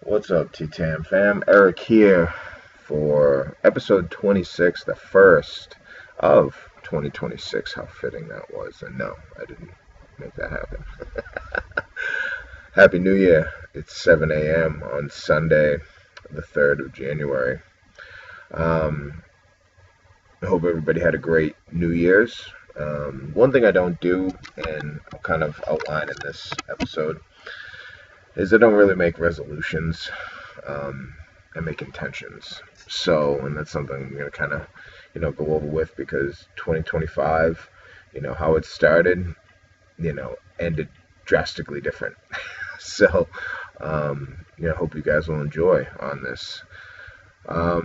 What's up, T-Tam fam? Eric here for episode 26, the first of 2026. How fitting that was. And no, I didn't make that happen. Happy New Year. It's 7 a.m. on Sunday, the 3rd of January. Um, I hope everybody had a great New Year's. One thing I don't do, and I'll kind of outline in this episode, is I don't really make resolutions. Um, I make intentions. So, and that's something I'm going to kind of, go over with because 2025, how it started, ended drastically different. So, hope you guys will enjoy on this. How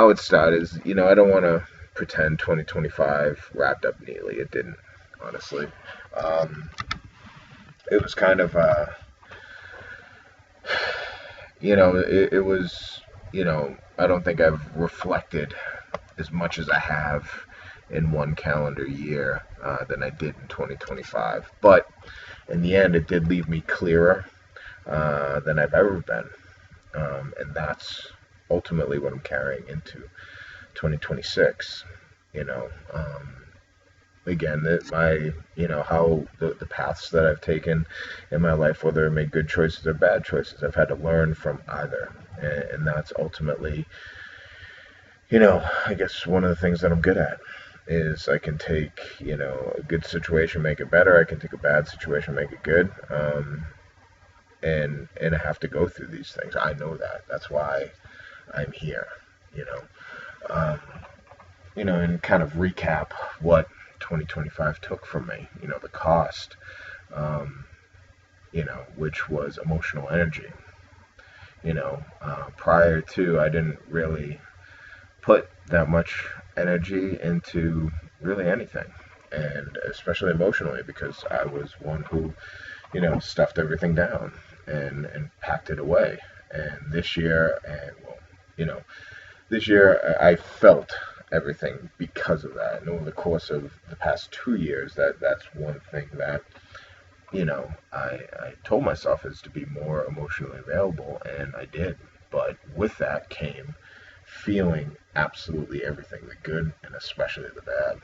it started is, I don't want to pretend 2025 wrapped up neatly. It didn't, honestly. Um, it was kind of, it was, I don't think I've reflected as much as I have in one calendar year than I did in 2025. But in the end, it did leave me clearer than I've ever been. And that's ultimately what I'm carrying into 2026. You know, um, Again, that my, how the paths that I've taken in my life, whether I made good choices or bad choices, I've had to learn from either. And that's ultimately, I guess one of the things that I'm good at is I can take, a good situation, make it better. I can take a bad situation, make it good. And I have to go through these things. I know that. That's why I'm here, you know. Um, and kind of recap what 2025 took from me, the cost, um, which was emotional energy. Prior to, I didn't really put that much energy into really anything, and especially emotionally, because I was one who, stuffed everything down and packed it away. And this year, you know, this year I felt everything because of that. And over the course of the past 2 years, that's one thing that I told myself is to be more emotionally available, and I did. But with that came feeling absolutely everything, the good and especially the bad.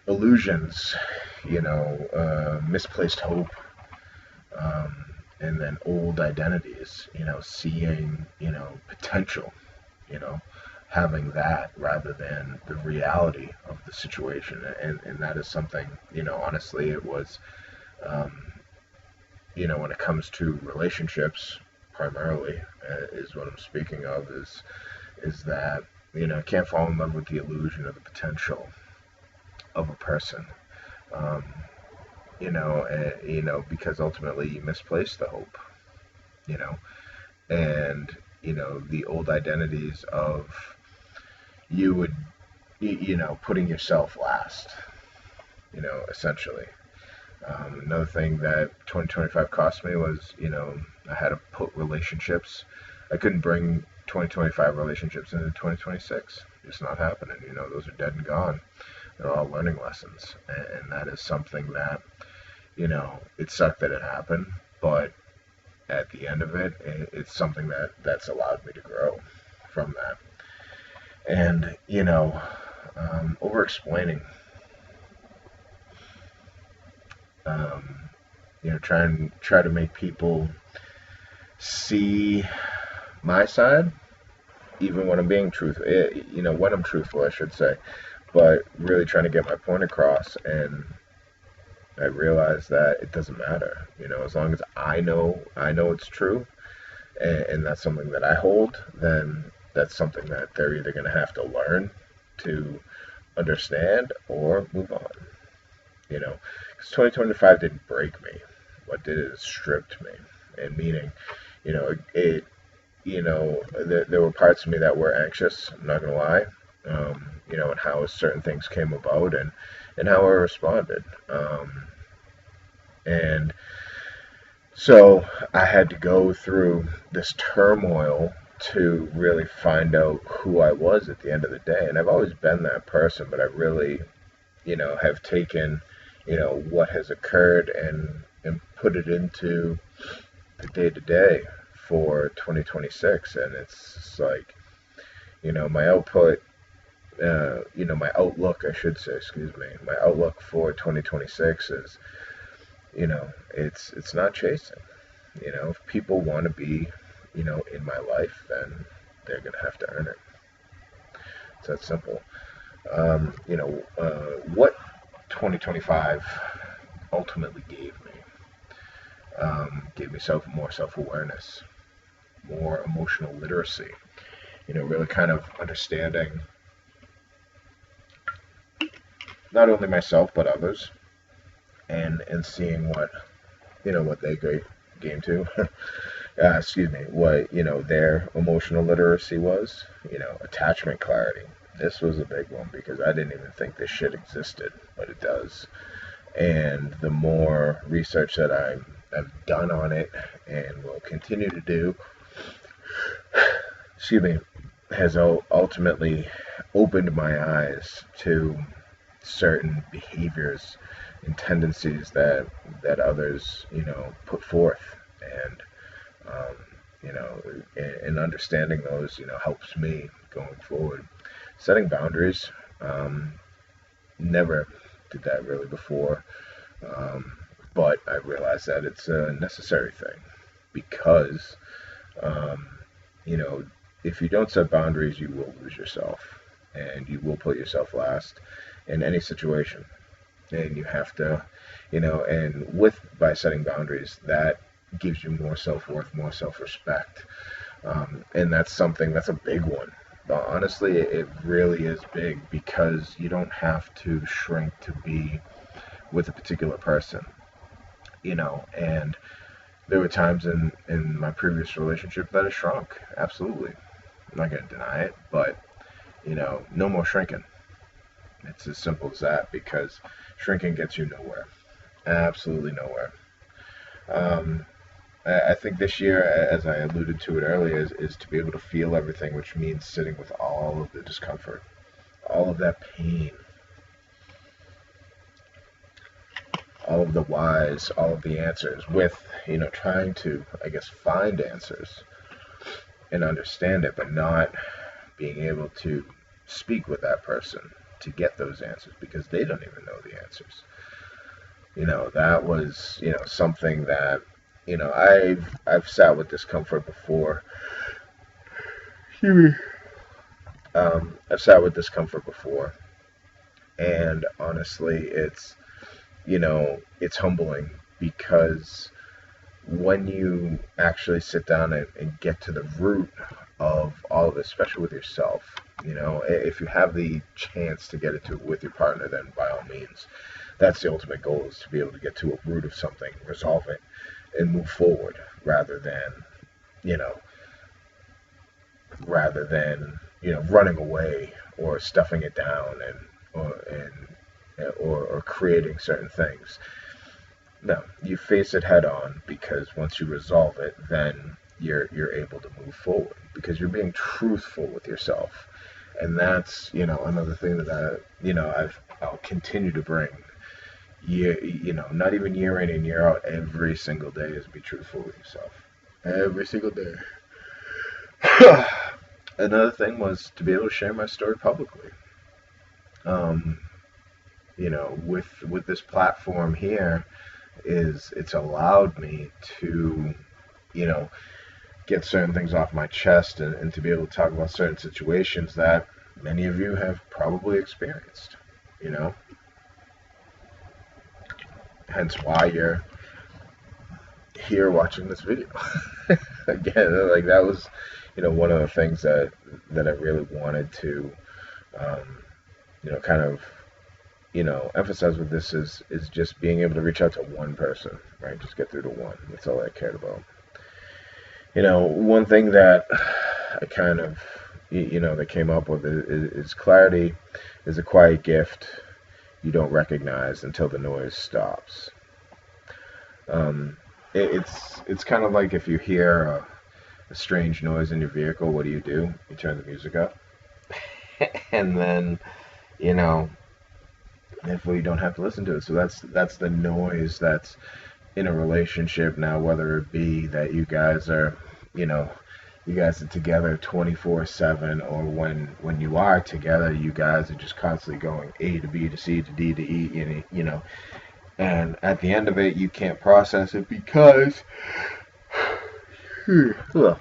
Illusions, misplaced hope, and then old identities, seeing, potential, you know, having that rather than the reality of the situation. And that is something, honestly, it was, um, when it comes to relationships, primarily, is what I'm speaking of, is that, I can't fall in love with the illusion of the potential of a person. Um, because ultimately you misplace the hope, you know, and the old identities of you would, putting yourself last, essentially. Another thing that 2025 cost me was, I had to put relationships. I couldn't bring 2025 relationships into 2026. It's not happening. Those are dead and gone. They're all learning lessons, and that is something that, it sucked that it happened, but at the end of it, it's something that's allowed me to grow from that. And over explaining, um, try to make people see my side, even when I'm being truthful. When I'm truthful, I should say, but really trying to get my point across. And I realize that it doesn't matter, as long as I know it's true, and that's something that I hold, then that's something that they're either going to have to learn to understand or move on, because 2025 didn't break me. What did it is stripped me, and meaning, there were parts of me that were anxious. I'm not gonna lie, and how certain things came about, and how I responded, and so I had to go through this turmoil to really find out who I was at the end of the day. And I've always been that person, but I really, have taken, what has occurred and put it into day to day for 2026, and it's like, my output, my outlook, I should say, excuse me, my outlook for 2026 is, it's not chasing. If people want to be, in my life, then they're gonna have to earn it. It's that simple. What 2025 ultimately gave me more self-awareness, more emotional literacy. Really kind of understanding not only myself but others, and seeing what they game to. Excuse me, what their emotional literacy was. Attachment clarity. This was a big one because I didn't even think this shit existed, but it does. And the more research that I've done on it and will continue to do, excuse me, has ultimately opened my eyes to certain behaviors and tendencies that others put forth, and and understanding those helps me going forward. Setting boundaries, never did that really before, but I realized that it's a necessary thing because um, you know if you don't set boundaries, you will lose yourself, and you will put yourself last in any situation. And you have to, and by setting boundaries, that gives you more self-worth, more self-respect. And that's a big one. But honestly, it really is big because you don't have to shrink to be with a particular person, and there were times in my previous relationship that I shrunk. Absolutely. I'm not going to deny it, but, no more shrinking. It's as simple as that because shrinking gets you nowhere. Absolutely nowhere. Um, I think this year, as I alluded to it earlier, is to be able to feel everything, which means sitting with all of the discomfort, all of that pain, all of the whys, all of the answers, with, trying to, I guess, find answers and understand it, but not being able to speak with that person to get those answers because they don't even know the answers. That was, something that, I've sat with discomfort before. I've sat with discomfort before, and honestly, it's humbling because when you actually sit down and get to the root of all of this, especially with yourself, if you have the chance to get it to with your partner, then by all means, that's the ultimate goal, is to be able to get to a root of something, resolve it, and move forward rather than, you know, running away or stuffing it down or creating certain things. No, you face it head on because once you resolve it, then you're able to move forward because you're being truthful with yourself, and that's another thing that I'll continue to bring. Not even year in and year out, every single day is be truthful with yourself. Every single day. Another thing was to be able to share my story publicly. Um, with this platform here, it's allowed me to, you know, get certain things off my chest and to be able to talk about certain situations that many of you have probably experienced, you know, hence why you're here watching this video. Again, like that was, one of the things that I really wanted to, um, kind of, emphasize with this is just being able to reach out to one person, right? Just get through to one. That's all I cared about. One thing that I kind of, that came up with is clarity is a quiet gift you don't recognize until the noise stops. It's kind of like if you hear a strange noise in your vehicle, what do? You turn the music up, and then, hopefully you don't have to listen to it. So that's the noise that's in a relationship now, whether it be that you guys are, you know, you guys are together 24/7, or when you are together, you guys are just constantly going A to B to C to D to E, and at the end of it, you can't process it well,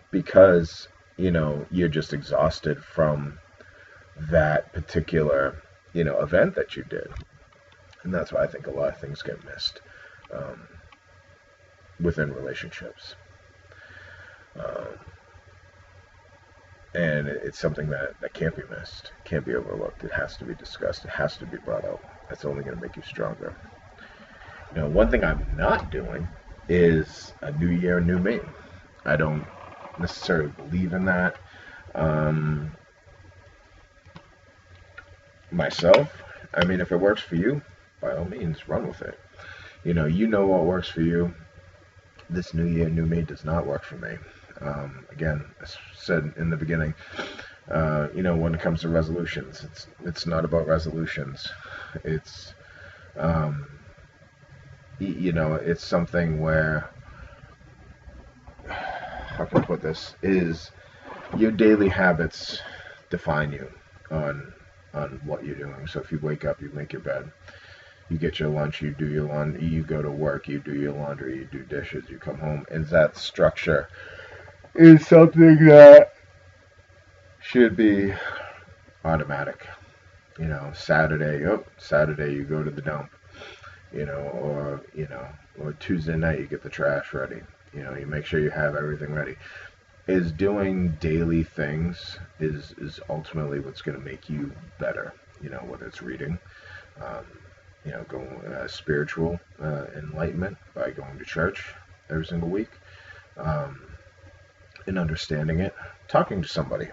because you're just exhausted from that particular event that you did, and that's why I think a lot of things get missed um, within relationships. Um, and it's something that can't be missed, can't be overlooked. It has to be discussed. It has to be brought up. That's only going to make you stronger. One thing I'm not doing is a new year, new me. I don't necessarily believe in that myself. I mean, if it works for you, by all means, run with it. You know what works for you. This new year, new me does not work for me. Again, as said in the beginning, when it comes to resolutions, it's not about resolutions. It's it's something where, how can I put this, is your daily habits define you on what you're doing. So if you wake up, you make your bed, you get your lunch, you do your laundry, you go to work, you do your laundry, you do dishes, you come home, and that structure is something that should be automatic. Saturday you go to the dump, or Tuesday night you get the trash ready. You make sure you have everything ready. Is doing daily things is ultimately what's going to make you better. Whether it's reading, going spiritual enlightenment by going to church every single week, and understanding it, talking to somebody,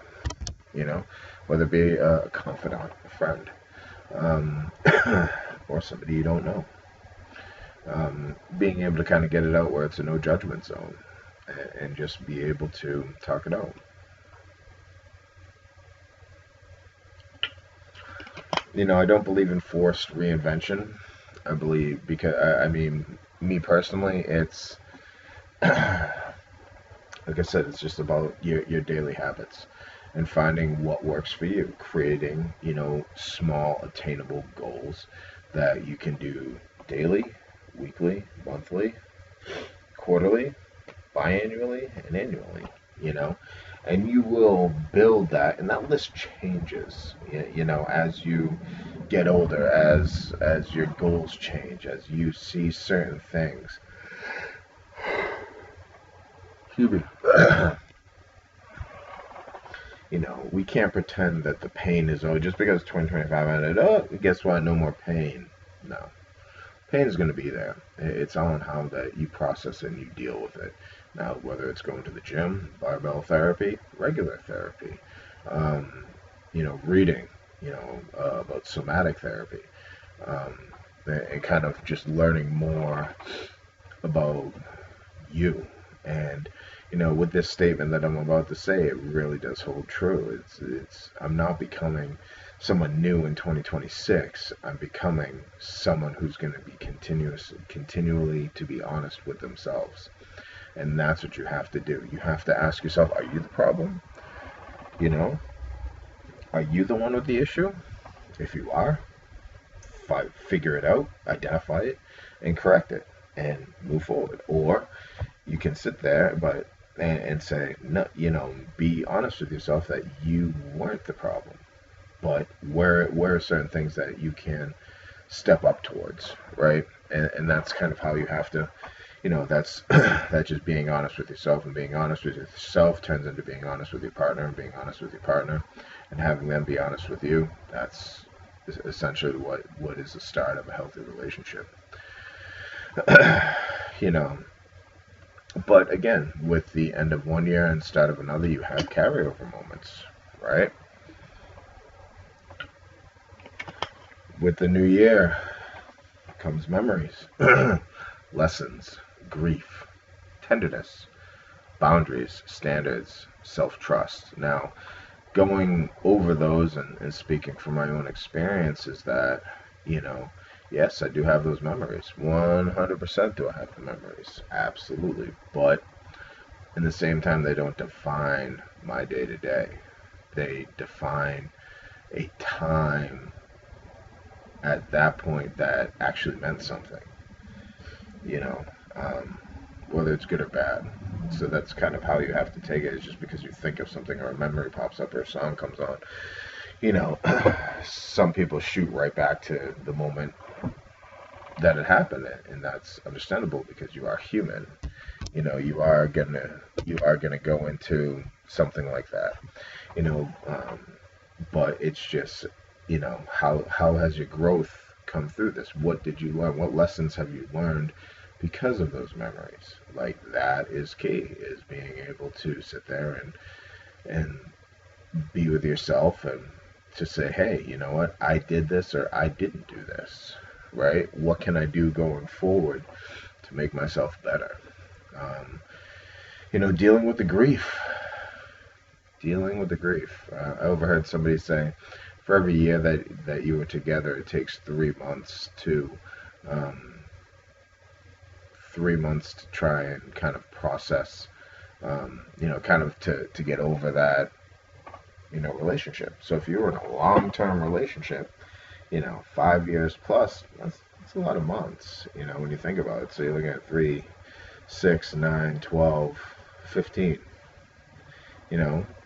whether it be a confidant, a friend, or somebody you don't know. Being able to kind of get it out where it's a no judgment zone, and just be able to talk it out. I don't believe in forced reinvention. I believe, because I mean, me personally, it's like I said, it's just about your daily habits and finding what works for you, creating small attainable goals that you can do daily, weekly, monthly, quarterly, biannually, and annually, and you will build that, and that list changes, as you get older, as your goals change, as you see certain things. Excuse me. We can't pretend that the pain is, just because 2025 ended, guess what, no more pain. No. Pain is going to be there. It's on how that you process it and you deal with it. Now, whether it's going to the gym, barbell therapy, regular therapy, reading, about somatic therapy, and kind of just learning more about you. And with this statement that I'm about to say, it really does hold true. I'm not becoming someone new in 2026. I'm becoming someone who's going to be continually to be honest with themselves. And that's what you have to do. You have to ask yourself, are you the problem? Are you the one with the issue? If you are, figure it out, identify it, and correct it, and move forward. Or you can sit there and say, no, be honest with yourself that you weren't the problem. But where are certain things that you can step up towards, right? And that's kind of how you have to, that's just being honest with yourself, and being honest with yourself turns into being honest with your partner, and being honest with your partner, and having them be honest with you. That's essentially what is the start of a healthy relationship. But again, with the end of one year and start of another, you have carryover moments, right? With the new year comes memories, lessons, grief, tenderness, boundaries, standards, self-trust. Now, going over those and speaking from my own experience is that, Yes, I do have those memories. 100% do I have the memories. Absolutely. But in the same time, they don't define my day to day. They define a time at that point that actually meant something, you know, um, whether it's good or bad. So that's kind of how you have to take it. Is just because you think of something or a memory pops up or a song comes on, you know, some people shoot right back to the moment that it happened, and that's understandable because you are human. You know, you are gonna go into something like that. You know, but it's just, how has your growth come through this? What did you learn? What lessons have you learned because of those memories? Like, that is key, is being able to sit there and be with yourself and to say, hey, you know what, I did this or I didn't do this, right? What can I do going forward to make myself better? um, Dealing with the grief. Dealing with the grief. I overheard somebody say, for every year that you were together, it takes 3 months um, 3 months to try and kind of process, kind of to get over that, relationship. So if you were in a long-term relationship, 5 years plus, that's a lot of months, when you think about it. So you're looking at 3, 6, 9, 12, 15,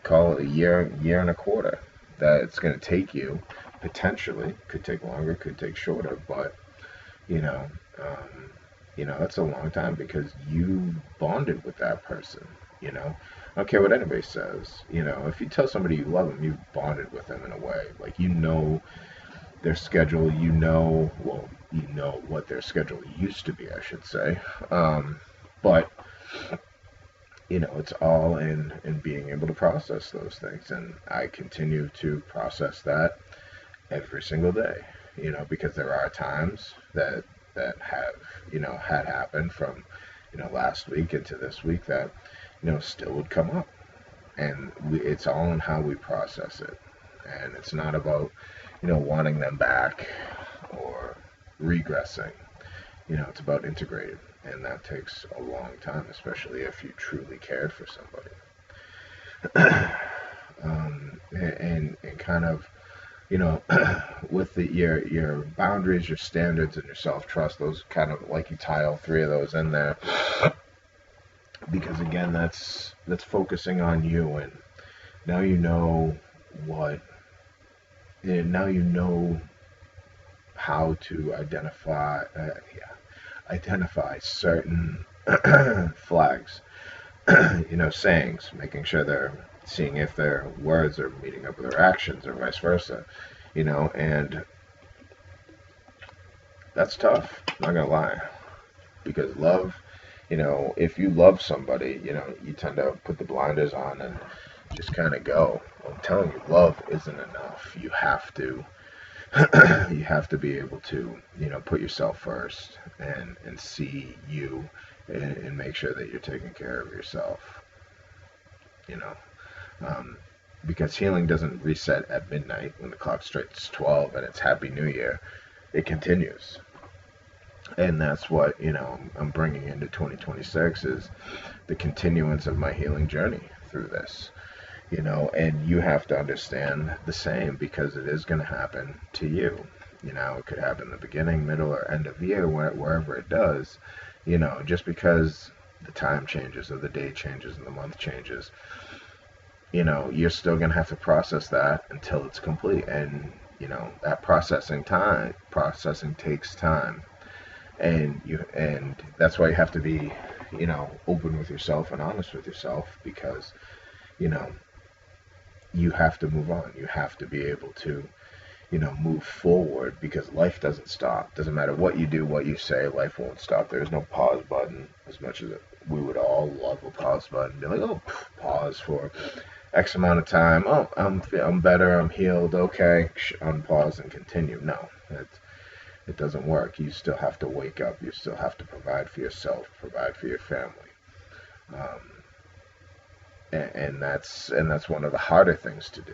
call it a year and a quarter that it's going to take you. Potentially could take longer, could take shorter, but you know um, that's a long time because you bonded with that person. I don't care what anybody says. If you tell somebody you love them, you bonded with them in a way. Like, their schedule. You know what their schedule used to be, I should say. But it's all in being able to process those things, and I continue to process that every single day. Because there are times that have had happened from last week into this week that still would come up, and it's all in how we process it, and it's not about wanting them back or regressing. It's about integrating, and that takes a long time, especially if you truly cared for somebody. And kind of, you know, with your boundaries, your standards, and your self trust, those kind of, like, you tie all three of those in there, because again, that's focusing on you, and now you know what, now you know how to identify certain flags, sayings, making sure they're seeing if their words are meeting up with their actions or vice versa, and that's tough, I'm not gonna lie, because love, if you love somebody, you tend to put the blinders on and just kind of go. I'm telling you, love isn't enough. You have to you have to be able to, put yourself first and see you, and make sure that you're taking care of yourself, you know. Um, because healing doesn't reset at midnight when the clock strikes 12 and it's Happy New Year. It continues. And that's what, I'm bringing into 2026, is the continuance of my healing journey through this. And you have to understand the same, because it is going to happen to you. It could happen in the beginning, middle, or end of the year, wherever it does. Just because the time changes, or the day changes, and the month changes, you're still going to have to process that until it's complete. And, that processing takes time. And that's why you have to be, open with yourself and honest with yourself, because, you know, you have to move on. You have to be able to, move forward, because life doesn't stop. Doesn't matter what you do, what you say, life won't stop. There's no pause button, as much as we would all love a pause button. Be like, oh, pause for X amount of time. Oh, I'm better. I'm healed. Okay, unpause and continue. No, it doesn't work. You still have to wake up. You still have to provide for yourself, provide for your family. Um, and that's one of the harder things to do.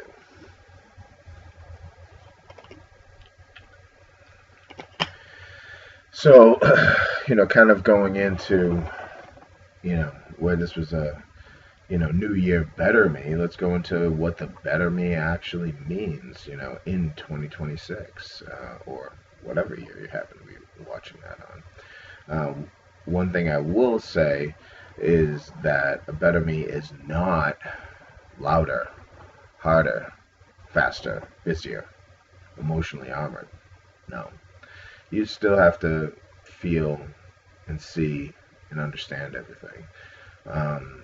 So, kind of going into, where this was a, new year better me, let's go into what the better me actually means, in 2026, or whatever year you happen to be watching that on. One thing I will say is that a better me is not louder, harder, faster, busier, emotionally armored. No. You still have to feel and see and understand everything. Um,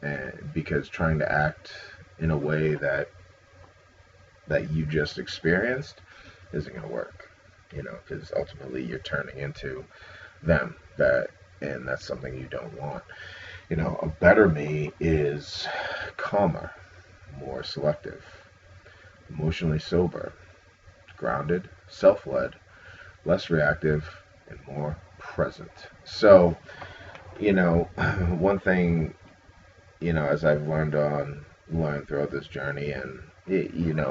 and because trying to act in a way that you just experienced isn't going to work, because ultimately you're turning into them, and that's something you don't want. A better me is calmer, more selective, emotionally sober, grounded, self-led, less reactive, and more present. So, one thing, as I've learned throughout this journey, and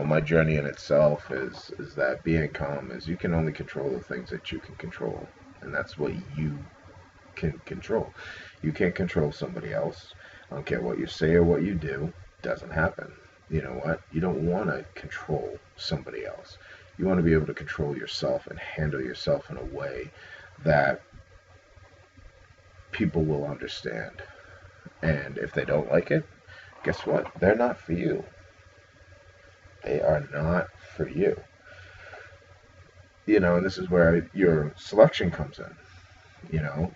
my journey in itself is that being calm is you can only control the things that you can control, and that's what you can control. You can't control somebody else. I don't care what you say or what you do, doesn't happen. You know what? You don't want to control somebody else. You want to be able to control yourself and handle yourself in a way that people will understand. And if they don't like it, guess what? They're not for you. They are not for you. And this is where your selection comes in.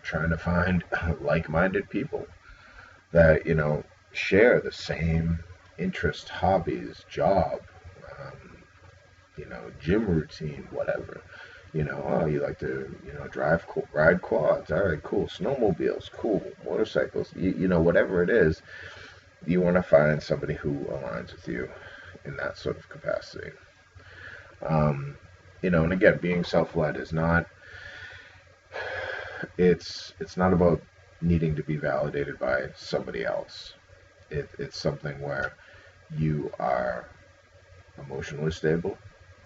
Trying to find like-minded people that, share the same interest, hobbies, job, gym routine, whatever. Oh, you like to, ride quads. All right, cool. Snowmobiles, cool. Motorcycles, whatever it is, you want to find somebody who aligns with you in that sort of capacity. And again, being self-led is not, it's not about needing to be validated by somebody else. It's something where you are emotionally stable,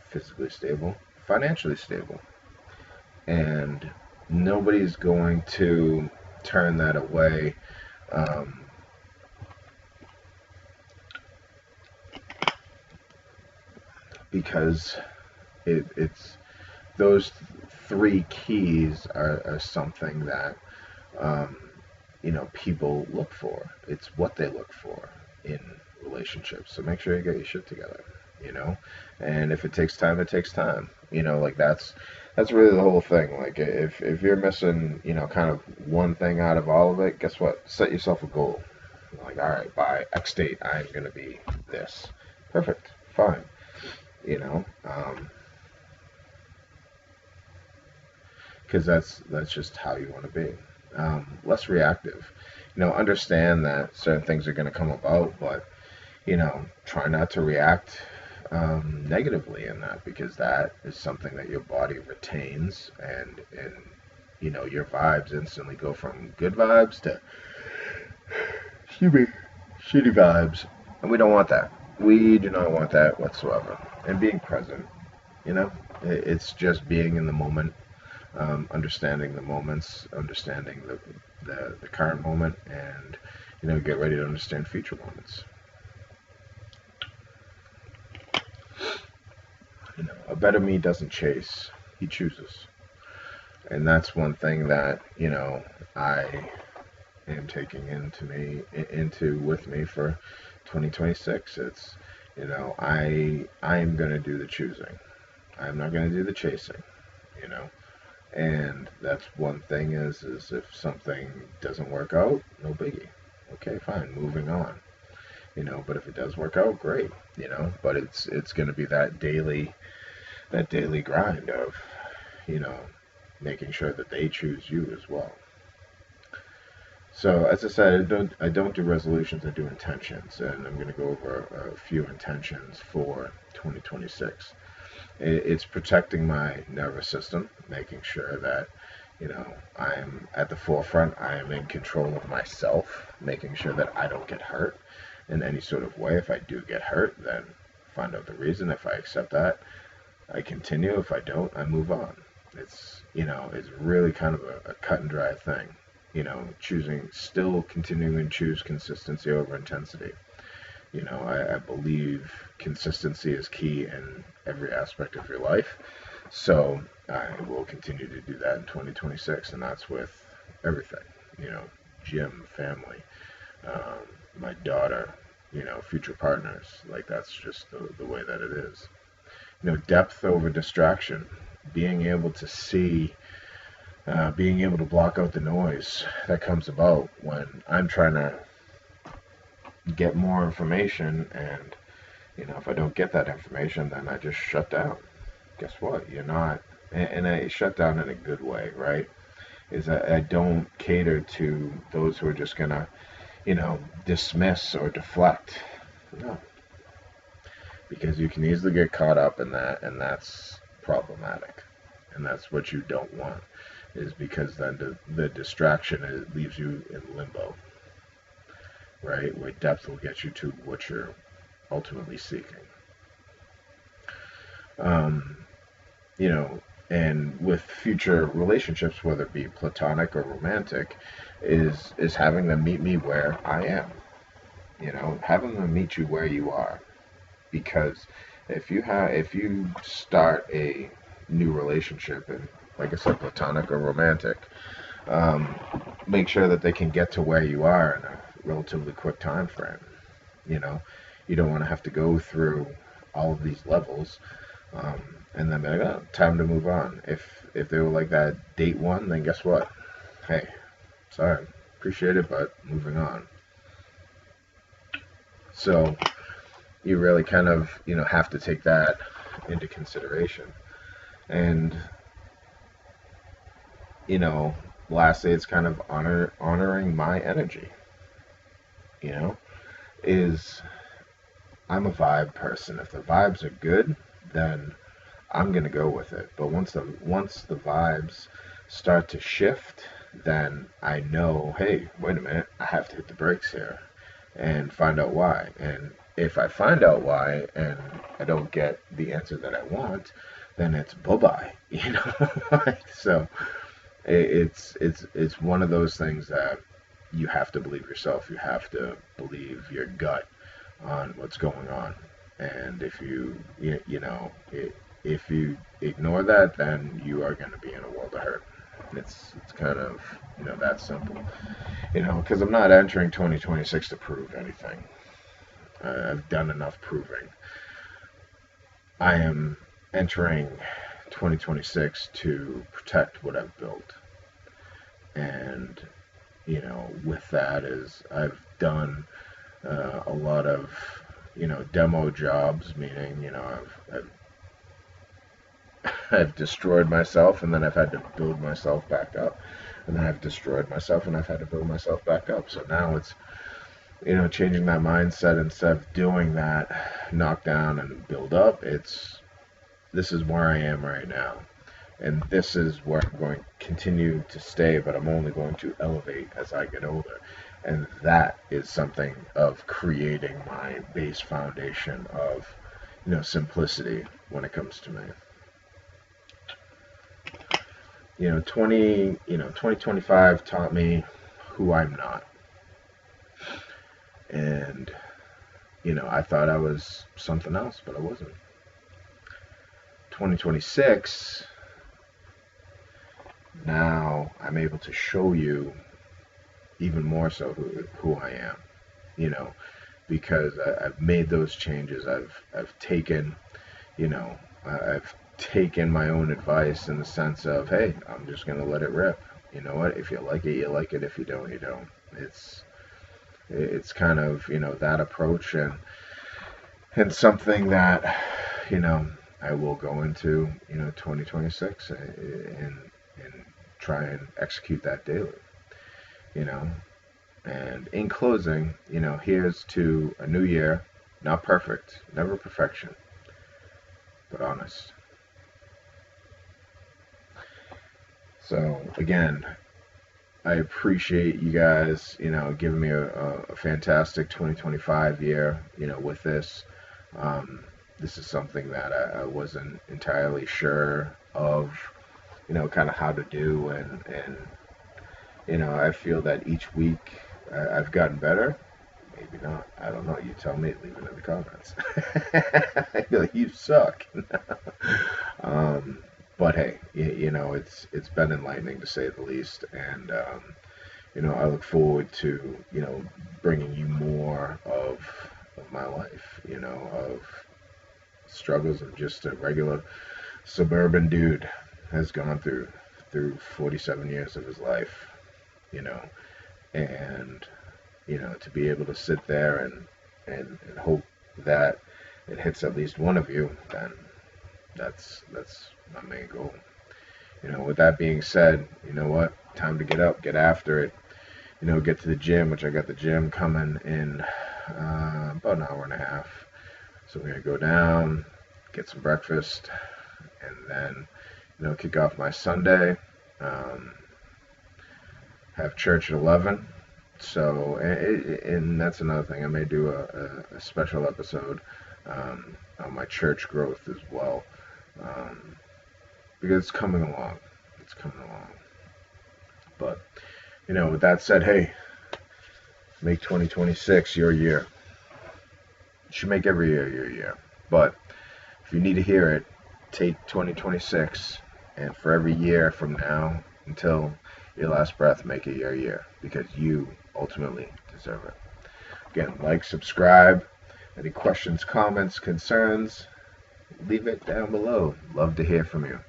physically stable, financially stable. And nobody's going to turn that away. Because it's those three keys are something that people look for. It's what they look for in relationships. So make sure you get your shit together. And if it takes time, it takes time. Like that's really the whole thing. Like if you're missing, kind of one thing out of all of it, guess what? Set yourself a goal. Like, all right, by X date, I'm gonna be this. Perfect, fine. Because that's just how you want to be. Less reactive. Understand that certain things are going to come about, but try not to react negatively in that, because that is something that your body retains, and your vibes instantly go from good vibes to excuse me, shitty vibes, and we don't want that. We do not want that whatsoever. And being present, it's just being in the moment, understanding the moments, understanding the current moment, and get ready to understand future moments. A better me doesn't chase, he chooses. And that's one thing that, I am taking into with me for 2026. It's, I am going to do the choosing. I'm not going to do the chasing, And that's one thing is if something doesn't work out, no biggie. Okay, fine, moving on. But if it does work out, great. But it's going to be that daily grind of, making sure that they choose you as well. So as I said, I don't do resolutions, I do intentions, and I'm going to go over a few intentions for 2026. It's protecting my nervous system, making sure that I'm at the forefront, I am in control of myself, making sure that I don't get hurt in any sort of way. If I do get hurt, then find out the reason. If I accept that, I continue. If I don't, I move on. It's, it's really kind of a cut and dry thing. Still continuing to choose consistency over intensity. I believe consistency is key in every aspect of your life. So I will continue to do that in 2026, and that's with everything. You know, gym, family, my daughter, future partners. Like, that's just the way that it is. Depth over distraction. Being able to see, being able to block out the noise that comes about when I'm trying to get more information, and if I don't get that information, then I just shut down. Guess what? You're not, and I shut down in a good way, right? Is I don't cater to those who are just gonna, dismiss or deflect. No, because you can easily get caught up in that, and that's problematic, and that's what you don't want. Is because then the distraction, it leaves you in limbo, right? Where depth will get you to what you're ultimately seeking. Um, you know, and with future relationships, whether it be platonic or romantic, is having them meet me where I am. Having them meet you where you are, because if you start a new relationship, and like I said, platonic or romantic, um, make sure that they can get to where you are in a relatively quick time frame. You know, you don't want to have to go through all of these levels, um, and then be like, oh, time to move on. If they were like that date one, then guess what? Hey, sorry, appreciate it, but moving on. So you really kind of have to take that into consideration. And you know, lastly, it's kind of honoring my energy. You know, is I'm a vibe person. If the vibes are good, then I'm gonna go with it. But once the vibes start to shift, then I know, hey, wait a minute, I have to hit the brakes here and find out why. And if I find out why and I don't get the answer that I want, then it's bye bye. So it's one of those things that you have to believe yourself. You have to believe your gut on what's going on. And if if you ignore that, then you are going to be in a world of hurt. It's kind of that simple. Because I'm not entering 2026 to prove anything. I've done enough proving. I am entering 2026 to protect what I've built. And with that is I've done a lot of demo jobs, meaning I've destroyed myself, and then I've had to build myself back up, and then I've destroyed myself, and I've had to build myself back up. So now it's changing that mindset. Instead of doing that knock down and build up, this is where I am right now, and this is where I'm going to continue to stay, but I'm only going to elevate as I get older. And that is something of creating my base foundation of simplicity when it comes to me. 2025 taught me who I'm not. And I thought I was something else, but I wasn't. 2026, now I'm able to show you even more so who I am, because I've made those changes. I've taken, I've taken my own advice in the sense of, hey, I'm just gonna let it rip. You know what? If you like it, you like it. If you don't, you don't. It's kind of that approach, and something that I will go into 2026 and try and execute that daily. you know. And in closing, here's to a new year, not perfect, never perfection, but honest. So again, I appreciate you guys, giving me a fantastic 2025 year, with this. This is something that I wasn't entirely sure of, kind of how to do, and I feel that each week I've gotten better. Maybe not. I don't know. You tell me. Leave it in the comments. I feel like you suck. um, but hey, it's been enlightening to say the least, and I look forward to bringing you more of my life. Of struggles of just a regular suburban dude has gone through 47 years of his life. You know, and to be able to sit there and hope that it hits at least one of you, then that's my main goal. With that being said, you know what? Time to get up, get after it. Get to the gym, which I got the gym coming in about an hour and a half. So we're gonna go down, get some breakfast, and then kick off my Sunday. Have church at 11. So, and that's another thing. I may do a special episode on my church growth as well, because it's coming along. It's coming along. But, with that said, hey, make 2026 your year. You should make every year your year. But if you need to hear it, take 2026, and for every year from now until your last breath, make it your year, because you ultimately deserve it. Again, like, subscribe. Any questions, comments, concerns, leave it down below. Love to hear from you.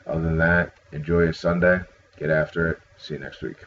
Other than that, enjoy your Sunday. Get after it. See you next week.